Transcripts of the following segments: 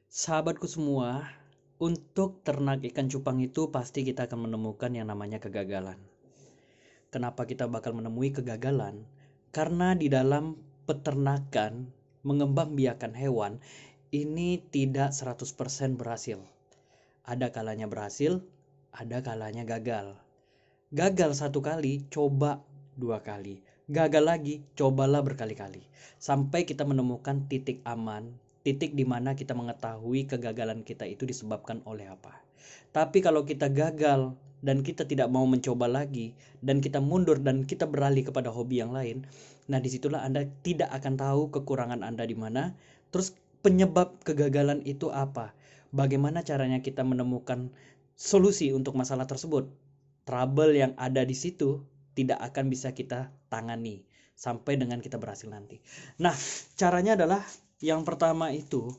Sahabatku semua, untuk ternak ikan cupang itu pasti kita akan menemukan yang namanya kegagalan. Kenapa kita bakal menemui kegagalan? Karena di dalam peternakan, mengembangbiakan hewan, ini tidak 100% berhasil. Ada kalanya berhasil, ada kalanya gagal. Gagal satu kali, coba dua kali. Gagal lagi, cobalah berkali-kali. Sampai kita menemukan titik aman, titik di mana kita mengetahui kegagalan kita itu disebabkan oleh apa. Tapi kalau kita gagal dan kita tidak mau mencoba lagi, dan kita mundur dan kita beralih kepada hobi yang lain, nah disitulah Anda tidak akan tahu kekurangan Anda di mana, terus penyebab kegagalan itu apa. Bagaimana caranya kita menemukan solusi untuk masalah tersebut. Trouble yang ada di situ tidak akan bisa kita tangani sampai dengan kita berhasil nanti. Nah, caranya adalah yang pertama itu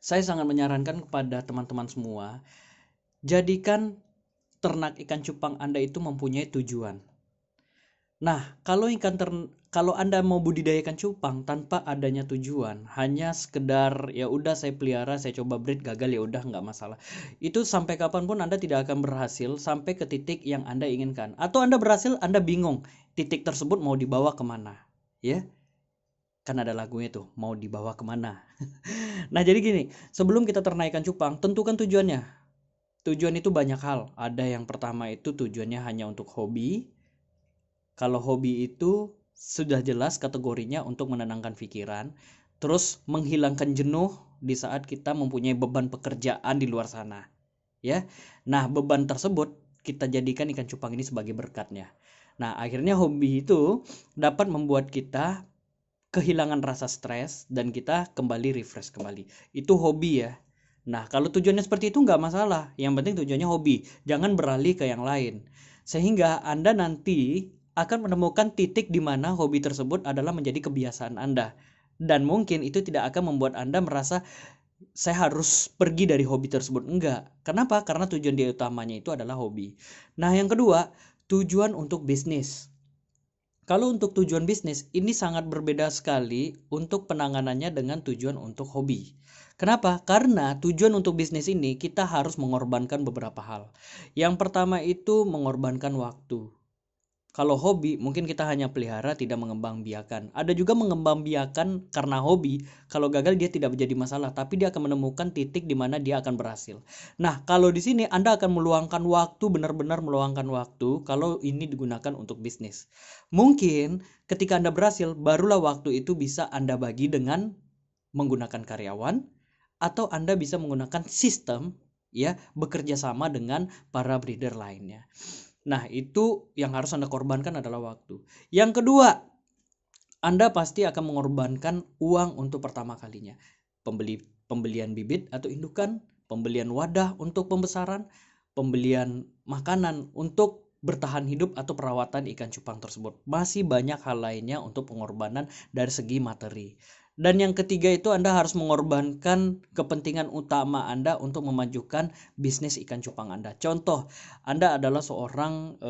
saya sangat menyarankan kepada teman-teman semua, jadikan ternak ikan cupang Anda itu mempunyai tujuan. Nah, kalau Anda mau budidaya ikan cupang tanpa adanya tujuan, hanya sekedar ya udah saya pelihara, saya coba breed, gagal ya udah nggak masalah. Itu sampai kapanpun Anda tidak akan berhasil sampai ke titik yang Anda inginkan. Atau Anda berhasil, Anda bingung titik tersebut mau dibawa kemana, ya? Kan ada lagunya tuh, mau dibawa kemana. Nah, jadi gini, sebelum kita ternak ikan cupang, tentukan tujuannya. Tujuan itu banyak hal. Ada yang pertama itu tujuannya hanya untuk hobi. Kalau hobi itu sudah jelas kategorinya untuk menenangkan pikiran, terus menghilangkan jenuh di saat kita mempunyai beban pekerjaan di luar sana, ya. Nah, beban tersebut kita jadikan ikan cupang ini sebagai berkatnya. Nah, akhirnya hobi itu dapat membuat kita kehilangan rasa stres dan kita kembali refresh kembali. Itu hobi ya. Nah, kalau tujuannya seperti itu nggak masalah. Yang penting tujuannya hobi. Jangan beralih ke yang lain. Sehingga Anda nanti akan menemukan titik di mana hobi tersebut adalah menjadi kebiasaan Anda. Dan mungkin itu tidak akan membuat Anda merasa saya harus pergi dari hobi tersebut. Enggak. Kenapa? Karena tujuan dia utamanya itu adalah hobi. Nah, yang kedua, tujuan untuk bisnis. Kalau untuk tujuan bisnis, ini sangat berbeda sekali untuk penanganannya dengan tujuan untuk hobi. Kenapa? Karena tujuan untuk bisnis ini kita harus mengorbankan beberapa hal. Yang pertama itu mengorbankan waktu. Kalau hobi, mungkin kita hanya pelihara, tidak mengembangbiakan. Ada juga mengembangbiakan karena hobi. Kalau gagal dia tidak menjadi masalah, tapi dia akan menemukan titik di mana dia akan berhasil. Nah, kalau di sini Anda akan meluangkan waktu, benar-benar meluangkan waktu kalau ini digunakan untuk bisnis. Mungkin ketika Anda berhasil, barulah waktu itu bisa Anda bagi dengan menggunakan karyawan, atau Anda bisa menggunakan sistem, ya, bekerja sama dengan para breeder lainnya. Nah, itu yang harus Anda korbankan adalah waktu. Yang kedua, Anda pasti akan mengorbankan uang untuk pertama kalinya. Pembelian bibit atau indukan, pembelian wadah untuk pembesaran, pembelian makanan untuk bertahan hidup atau perawatan ikan cupang tersebut. Masih banyak hal lainnya untuk pengorbanan dari segi materi. Dan yang ketiga itu Anda harus mengorbankan kepentingan utama Anda untuk memajukan bisnis ikan cupang Anda. Contoh, Anda adalah seorang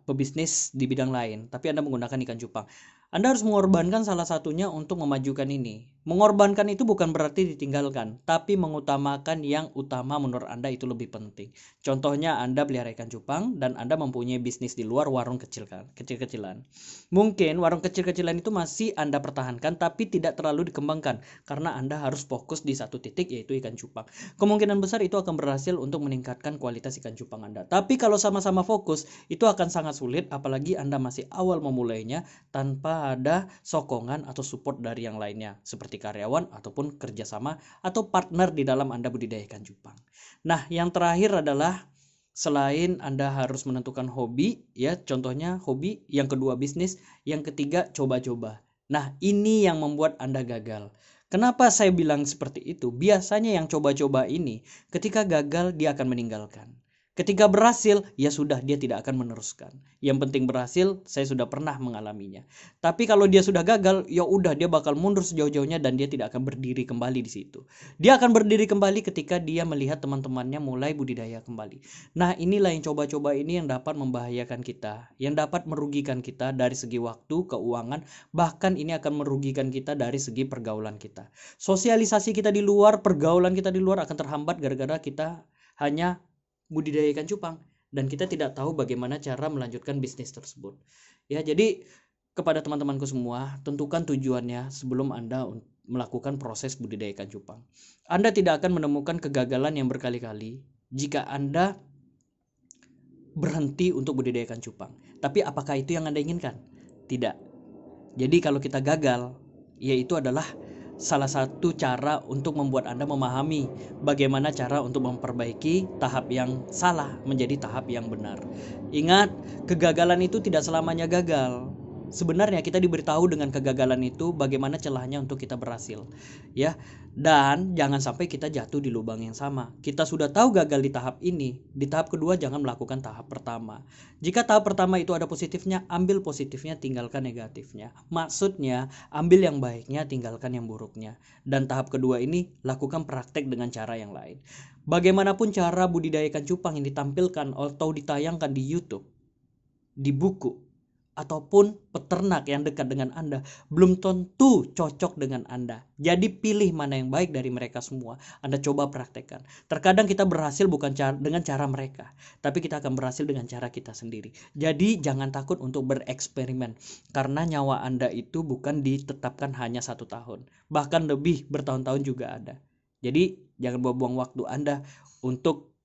pebisnis di bidang lain, tapi Anda menggunakan ikan cupang. Anda harus mengorbankan salah satunya untuk memajukan ini. Mengorbankan itu bukan berarti ditinggalkan, tapi mengutamakan yang utama menurut Anda itu lebih penting. Contohnya Anda pelihara ikan cupang dan Anda mempunyai bisnis di luar warung kecil-kecilan. Mungkin warung kecil-kecilan itu masih Anda pertahankan tapi tidak terlalu dikembangkan karena Anda harus fokus di satu titik, yaitu ikan cupang. Kemungkinan besar itu akan berhasil untuk meningkatkan kualitas ikan cupang Anda. Tapi kalau sama-sama fokus, itu akan sangat sulit apalagi Anda masih awal memulainya tanpa ada sokongan atau support dari yang lainnya seperti karyawan ataupun kerjasama atau partner di dalam Anda budidaya ikan cupang. Nah, yang terakhir adalah selain Anda harus menentukan hobi, ya, contohnya hobi, yang kedua bisnis, yang ketiga coba-coba. Nah, ini yang membuat Anda gagal. Kenapa saya bilang seperti itu? Biasanya yang coba-coba ini ketika gagal dia akan meninggalkan. Ketika berhasil, ya sudah, dia tidak akan meneruskan. Yang penting berhasil, saya sudah pernah mengalaminya. Tapi kalau dia sudah gagal, ya udah, dia bakal mundur sejauh-jauhnya dan dia tidak akan berdiri kembali di situ. Dia akan berdiri kembali ketika dia melihat teman-temannya mulai budidaya kembali. Nah, inilah yang coba-coba ini yang dapat membahayakan kita, yang dapat merugikan kita dari segi waktu, keuangan, bahkan ini akan merugikan kita dari segi pergaulan kita. Sosialisasi kita di luar, pergaulan kita di luar akan terhambat gara-gara kita hanya budidaya ikan cupang dan kita tidak tahu bagaimana cara melanjutkan bisnis tersebut. Ya, jadi kepada teman-temanku semua, tentukan tujuannya sebelum Anda melakukan proses budidaya ikan cupang. Anda tidak akan menemukan kegagalan yang berkali-kali jika Anda berhenti untuk budidaya ikan cupang. Tapi apakah itu yang Anda inginkan? Tidak. Jadi kalau kita gagal, yaitu adalah salah satu cara untuk membuat Anda memahami bagaimana cara untuk memperbaiki tahap yang salah menjadi tahap yang benar. Ingat, kegagalan itu tidak selamanya gagal. Sebenarnya kita diberitahu dengan kegagalan itu bagaimana celahnya untuk kita berhasil, ya. Dan jangan sampai kita jatuh di lubang yang sama. Kita sudah tahu gagal di tahap ini, di tahap kedua jangan melakukan tahap pertama. Jika tahap pertama itu ada positifnya, ambil positifnya, tinggalkan negatifnya. Maksudnya, ambil yang baiknya, tinggalkan yang buruknya. Dan tahap kedua ini, lakukan praktek dengan cara yang lain. Bagaimanapun cara budidaya ikan cupang yang ditampilkan atau ditayangkan di YouTube, di buku, ataupun peternak yang dekat dengan Anda, belum tentu cocok dengan Anda. Jadi pilih mana yang baik dari mereka semua. Anda coba praktekkan. Terkadang kita berhasil bukan dengan cara mereka, tapi kita akan berhasil dengan cara kita sendiri. Jadi jangan takut untuk bereksperimen, karena nyawa Anda itu bukan ditetapkan hanya 1 tahun, bahkan lebih, bertahun-tahun juga ada. Jadi jangan buang-buang waktu Anda untuk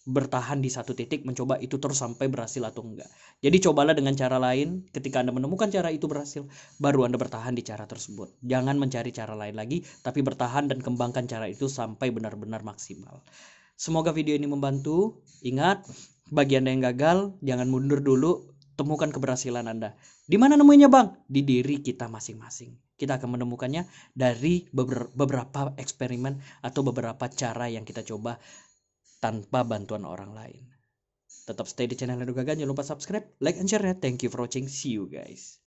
bertahan di satu titik, mencoba itu terus sampai berhasil atau enggak. Jadi cobalah dengan cara lain. Ketika Anda menemukan cara itu berhasil, baru Anda bertahan di cara tersebut. Jangan mencari cara lain lagi, tapi bertahan dan kembangkan cara itu sampai benar-benar maksimal. Semoga video ini membantu. Ingat, bagi Anda yang gagal, jangan mundur dulu. Temukan keberhasilan Anda. Di mana nemuinya, Bang? Di diri kita masing-masing. Kita akan menemukannya dari beberapa eksperimen atau beberapa cara yang kita coba tanpa bantuan orang lain. Tetap stay di channel Edu Gagan, jangan lupa subscribe, like, and share ya. Thank you for watching. See you guys.